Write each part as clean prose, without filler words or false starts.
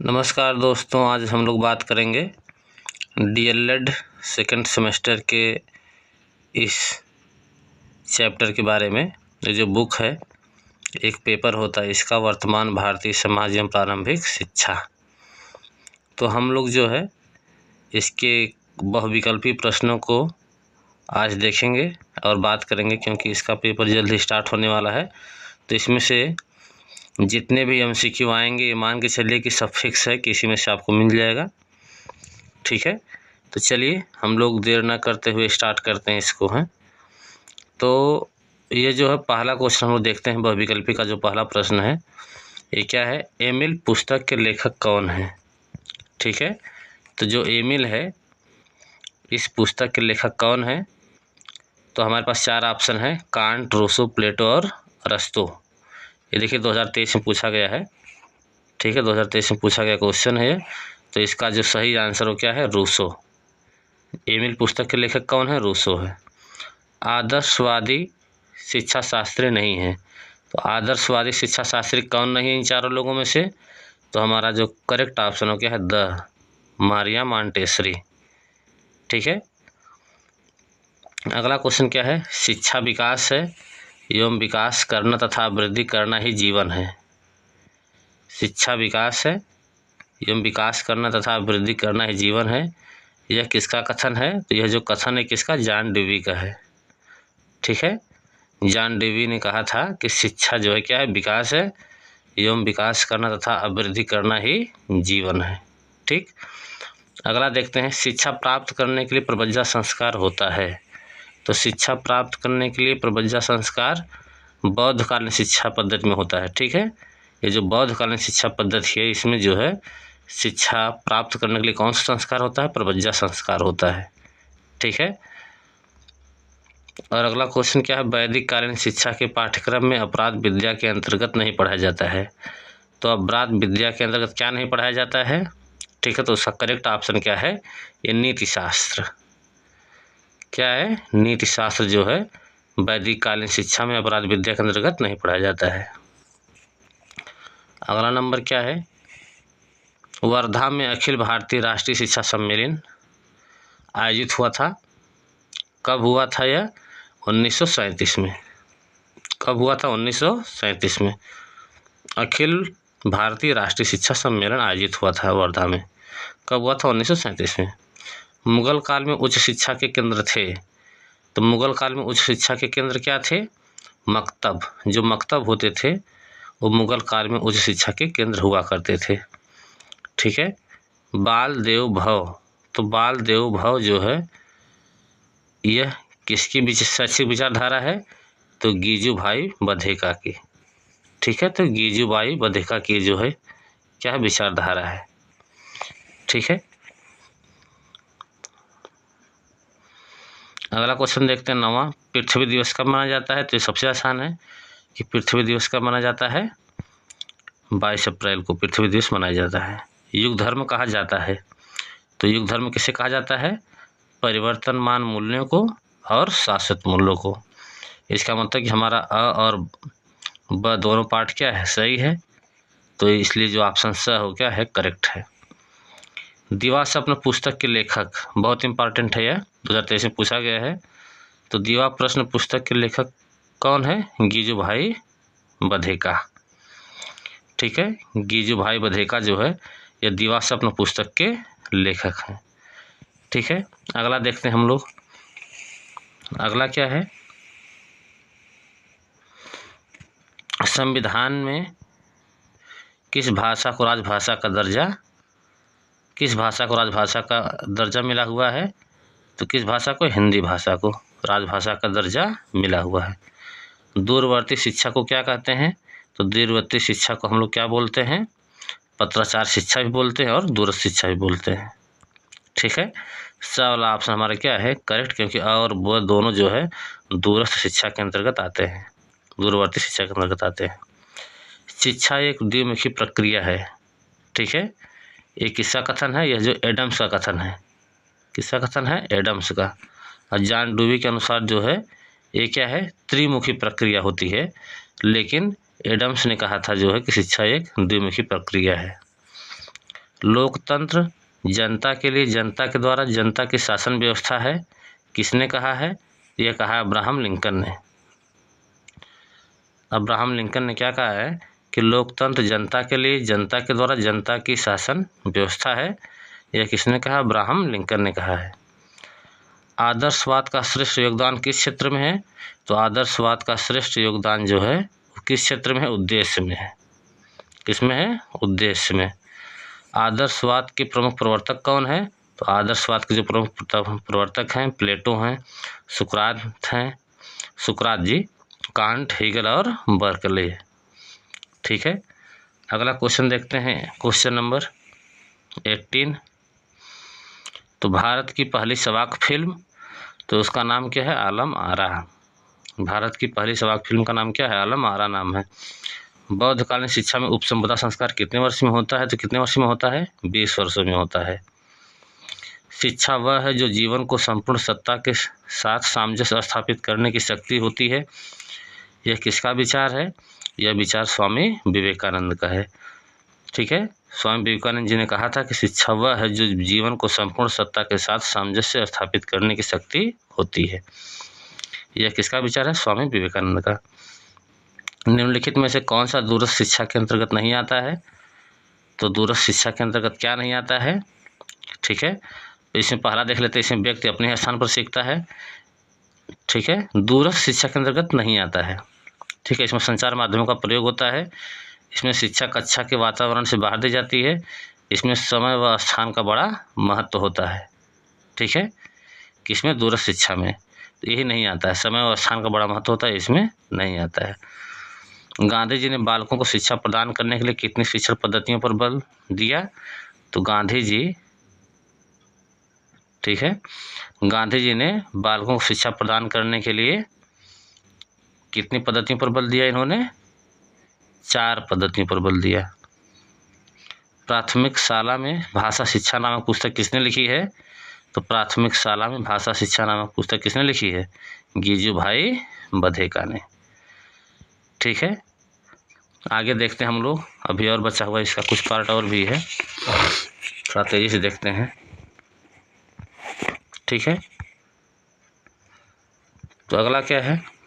नमस्कार दोस्तों, आज हम लोग बात करेंगे डीएलएड सेकंड सेमेस्टर के इस चैप्टर के बारे में। ये जो बुक है, एक पेपर होता है इसका, वर्तमान भारतीय समाज एवं प्रारंभिक शिक्षा। तो हम लोग जो है इसके बहुविकल्पी प्रश्नों को आज देखेंगे और बात करेंगे, क्योंकि इसका पेपर जल्द ही स्टार्ट होने वाला है। तो इसमें से जितने भी एमसीक्यू आएंगे, ये मान के चलिए कि सब फिक्स है, किसी में से आपको मिल जाएगा। ठीक है, तो चलिए हम लोग देर ना करते हुए स्टार्ट करते हैं इसको। हैं तो ये जो है पहला क्वेश्चन हम लोग देखते हैं। बहुविकल्पी का जो पहला प्रश्न है, ये क्या है? एमिल पुस्तक के लेखक कौन है? ठीक है, तो जो एमिल है, इस पुस्तक के लेखक कौन है? तो हमारे पास चार ऑप्शन है: कांट, रूसो, प्लेटो और अरस्तू। ये देखिए 2023 में पूछा गया है। ठीक है, 2023 में पूछा गया क्वेश्चन है। तो इसका जो सही आंसर हो क्या है? रूसो। एमिल पुस्तक के लेखक कौन है? रूसो है। आदर्शवादी शिक्षा शास्त्री नहीं है। तो आदर्शवादी शिक्षा शास्त्री कौन नहीं है इन चारों लोगों में से? तो हमारा जो करेक्ट ऑप्शन हो क्या है? The Maria Montessori. ठीक है, अगला क्वेश्चन क्या है? शिक्षा विकास है एवं विकास करना तथा वृद्धि करना ही जीवन है। शिक्षा विकास है एवं विकास करना तथा वृद्धि करना ही जीवन है। यह किसका कथन है? तो यह जो कथन है किसका? जॉन डेवी का है। ठीक है, जॉन डेवी ने कहा था कि शिक्षा जो है क्या है? विकास है एवं विकास करना तथा अवृद्धि करना ही जीवन है। ठीक, अगला देखते हैं। शिक्षा प्राप्त करने के लिए प्रबंधा संस्कार होता है। तो शिक्षा प्राप्त करने के लिए प्रबंधा संस्कार बौद्धकालीन शिक्षा पद्धति में होता है। ठीक है, ये जो बौद्धकालीन शिक्षा पद्धति है, इसमें जो है शिक्षा प्राप्त करने के लिए कौन सा संस्कार होता है? प्रबंधा संस्कार होता है। ठीक है, और अगला क्वेश्चन क्या है? वैदिक कालीन शिक्षा के पाठ्यक्रम में अपराध विद्या के अंतर्गत नहीं पढ़ाया जाता है। तो अपराध विद्या के अंतर्गत क्या नहीं पढ़ाया जाता है? ठीक है, तो उसका करेक्ट ऑप्शन क्या है? ये नीति शास्त्र। क्या है? नीति शास्त्र जो है वैदिक कालीन शिक्षा में अपराध विद्या के अंतर्गत नहीं पढ़ाया जाता है। अगला नंबर क्या है? वर्धा में अखिल भारतीय राष्ट्रीय शिक्षा सम्मेलन आयोजित हुआ था। कब हुआ था यह? 1937 में। कब हुआ था? 1937 में अखिल भारतीय राष्ट्रीय शिक्षा सम्मेलन आयोजित हुआ था वर्धा में। कब हुआ था? 1937 में। मुगल काल में उच्च शिक्षा के केंद्र थे। तो मुगल काल में उच्च शिक्षा के केंद्र क्या थे? मकतब। जो मकतब होते थे वो मुगल काल में उच्च शिक्षा के केंद्र हुआ करते थे। ठीक है, बाल देव भव। तो बाल देव भव जो है यह किसकी शैक्षिक विचारधारा है? तो गीजूभाई बधेका की। ठीक है, तो गीजूभाई बधेका की जो है क्या है? विचारधारा है। ठीक है, अगला क्वेश्चन देखते हैं। 9वां, पृथ्वी दिवस कब मनाया जाता है? तो ये सबसे आसान है कि पृथ्वी दिवस कब मनाया जाता है? 22 अप्रैल को पृथ्वी दिवस मनाया जाता है। युग धर्म कहा जाता है। तो युग धर्म किसे कहा जाता है? परिवर्तनमान मूल्यों को और शाश्वत मूल्यों को। इसका मतलब कि हमारा अ और ब दोनों पार्ट क्या है? सही है। तो इसलिए जो ऑप्शन स हो क्या है? करेक्ट है। दीवा स्वप्न पुस्तक के लेखक, बहुत इंपॉर्टेंट है, यह 2023 में पूछा गया है। तो दीवा प्रश्न पुस्तक के लेखक कौन है? गीजूभाई बधेका। ठीक है, गीजूभाई बधेका जो है यह दीवा स्वप्न पुस्तक के लेखक हैं। ठीक है, अगला देखते हैं हम लोग। अगला क्या है? संविधान में किस भाषा को राजभाषा का दर्जा, किस भाषा को राजभाषा का दर्जा मिला हुआ है? तो किस भाषा को? हिंदी भाषा को राजभाषा का दर्जा मिला हुआ है। दूरवर्ती शिक्षा को क्या कहते हैं? तो दूरवर्ती शिक्षा को हम लोग क्या बोलते हैं? पत्राचार शिक्षा भी बोलते हैं और दूरस्थ शिक्षा भी बोलते हैं। ठीक है, स वाला ऑप्शन हमारा क्या है? करेक्ट, क्योंकि और वो दोनों जो है दूरस्थ शिक्षा के अंतर्गत आते हैं, दूरवर्ती शिक्षा के अंतर्गत आते हैं। शिक्षा एक द्विमुखी प्रक्रिया है। ठीक है, ये किसका कथन है? यह जो एडम्स का कथन है। किसका कथन है? एडम्स का। और जॉन डेवी के अनुसार जो है ये क्या है? त्रिमुखी प्रक्रिया होती है, लेकिन एडम्स ने कहा था जो है कि शिक्षा एक द्विमुखी प्रक्रिया है। लोकतंत्र जनता के लिए, जनता के द्वारा, जनता की शासन व्यवस्था है। किसने कहा है? यह कहा है अब्राहम लिंकन ने। अब्राहम लिंकन ने क्या कहा है कि लोकतंत्र जनता के लिए, जनता के द्वारा, जनता की शासन व्यवस्था है। यह किसने कहा? अब्राहम लिंकन ने कहा है। आदर्शवाद का श्रेष्ठ योगदान किस क्षेत्र में है? तो आदर्शवाद का श्रेष्ठ योगदान जो है किस क्षेत्र में है? उद्देश्य में है। किसमें है? उद्देश्य में। आदर्शवाद के प्रमुख प्रवर्तक कौन है? तो आदर्शवाद के जो प्रमुख प्रवर्तक हैं प्लेटो हैं, सुकरात जी, कांट, हेगल और बर्कले। ठीक है, अगला क्वेश्चन देखते हैं, क्वेश्चन नंबर 18। तो भारत की पहली सवाक फिल्म, तो उसका नाम क्या है? आलम आरा। भारत की पहली सवाक फिल्म का नाम क्या है? आलम आरा नाम है। बौद्धकालीन शिक्षा में उपसंपदा संस्कार कितने वर्ष में होता है? तो कितने वर्ष में होता है? 20 वर्षों में होता है। शिक्षा वह है जो जीवन को संपूर्ण सत्ता के साथ सामंजस्य स्थापित करने की शक्ति होती है। यह किसका विचार है? यह विचार स्वामी विवेकानंद का है। ठीक है, स्वामी विवेकानंद जी ने कहा था कि शिक्षा वह है जो जीवन को संपूर्ण सत्ता के साथ सामंजस्य स्थापित करने की शक्ति होती है। यह किसका विचार है? स्वामी विवेकानंद का। निम्नलिखित में से कौन सा दूरस्थ शिक्षा के अंतर्गत नहीं आता है? तो दूरस्थ शिक्षा के अंतर्गत क्या नहीं आता है? ठीक है, तो इसमें पहला देख लेते हैं, इसमें व्यक्ति अपने स्थान पर सीखता है। ठीक है, दूरस्थ शिक्षा के अंतर्गत नहीं आता है। ठीक है, इसमें संचार माध्यमों का प्रयोग होता है। इसमें शिक्षा कक्षा के वातावरण से बाहर दी जाती है। इसमें समय व स्थान का बड़ा महत्व होता है। ठीक है, किसमें? दूरस्थ शिक्षा में। तो यही नहीं आता है, समय व स्थान का बड़ा महत्व होता है, इसमें नहीं आता है। गांधी जी ने बालकों को शिक्षा प्रदान करने के लिए कितनी शिक्षण पद्धतियों पर बल दिया? तो गांधी जी, ठीक है, गांधी जी ने बालकों को शिक्षा प्रदान करने के लिए कितनी पद्धतियों पर बल दिया? इन्होंने 4 पद्धतियों पर बल दिया। प्राथमिक शाला में भाषा शिक्षा नामक पुस्तक किसने लिखी है? तो प्राथमिक शाला में भाषा शिक्षा नामक पुस्तक किसने लिखी है? गिजुभाई बधेका ने। ठीक है, आगे देखते हैं हम लोग, अभी और बचा हुआ इसका कुछ पार्ट और भी है, थोड़ा तेजी से देखते हैं। ठीक है, तो अगला क्या है?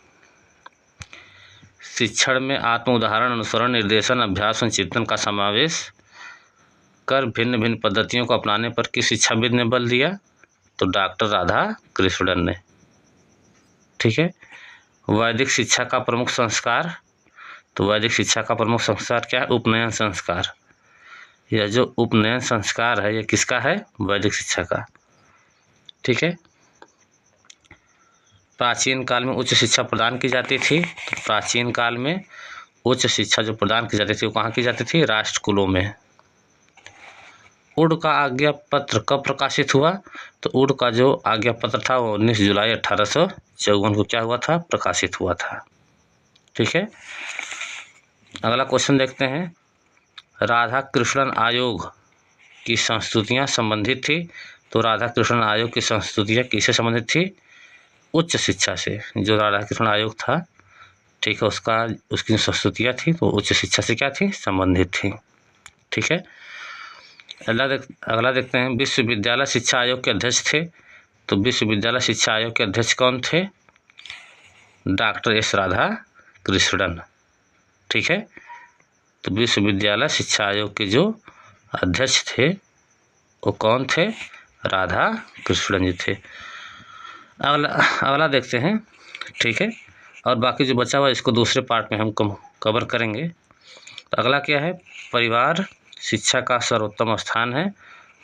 शिक्षण में आत्म उदाहरण, अनुसरण, निर्देशन, अभ्यास और चिंतन का समावेश कर भिन्न भिन्न पद्धतियों को अपनाने पर किस शिक्षाविद ने बल दिया? तो डॉक्टर राधा कृष्णन ने। ठीक है, वैदिक शिक्षा का प्रमुख संस्कार, तो वैदिक शिक्षा का प्रमुख संस्कार क्या है? उपनयन संस्कार। यह जो उपनयन संस्कार है, यह किसका है? वैदिक शिक्षा का। ठीक है, प्राचीन काल में उच्च शिक्षा प्रदान की जाती थी। तो प्राचीन काल में उच्च शिक्षा जो प्रदान की जाती थी वो कहाँ की जाती थी? राष्ट्रकुलों में। उड का आज्ञा पत्र कब प्रकाशित हुआ? तो उड का जो आज्ञा पत्र था वो 19 जुलाई 1854 को क्या हुआ था? प्रकाशित हुआ था। ठीक है, अगला क्वेश्चन देखते हैं। राधा कृष्णन आयोग की संस्तुतियाँ संबंधित थी। तो राधा कृष्णन आयोग की संस्तुतियाँ किससे संबंधित थी? उच्च शिक्षा से। जो राधा कृष्ण आयोग था, ठीक है, उसकी संस्तुतियाँ थी तो उच्च शिक्षा से क्या थी? संबंधित थी। ठीक है, अगला देखते हैं। विश्वविद्यालय शिक्षा आयोग के अध्यक्ष थे। तो विश्वविद्यालय शिक्षा आयोग के अध्यक्ष कौन थे? Doctor S Radha Krishnan. ठीक है, तो विश्वविद्यालय शिक्षा आयोग के जो अध्यक्ष थे वो कौन थे? राधा कृष्णन जी थे। अगला देखते हैं। ठीक है, और बाकी जो बचा हुआ इसको दूसरे पार्ट में हम कवर करेंगे। तो अगला क्या है? परिवार शिक्षा का सर्वोत्तम स्थान है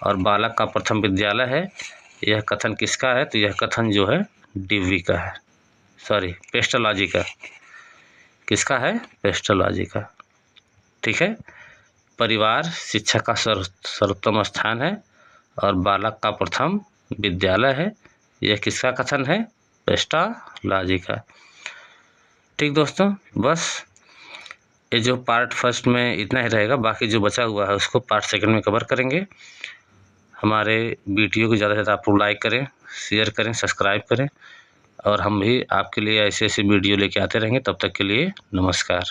और बालक का प्रथम विद्यालय है। यह कथन किसका है? तो यह कथन जो है डिवी का है, सॉरी पेस्टोलॉजी का। किसका है? पेस्टोलॉजी का। ठीक है, परिवार शिक्षा का सर्वोत्तम स्थान है और बालक का प्रथम विद्यालय है। यह किसका कथन है? पेस्टोलॉजी का। ठीक दोस्तों, बस ये जो पार्ट फर्स्ट में इतना ही रहेगा, बाकी जो बचा हुआ है उसको पार्ट सेकंड में कवर करेंगे। हमारे वीडियो को ज़्यादा से ज़्यादा आप लोग लाइक करें, शेयर करें, सब्सक्राइब करें और हम भी आपके लिए ऐसे ऐसे वीडियो लेके आते रहेंगे। तब तक के लिए नमस्कार।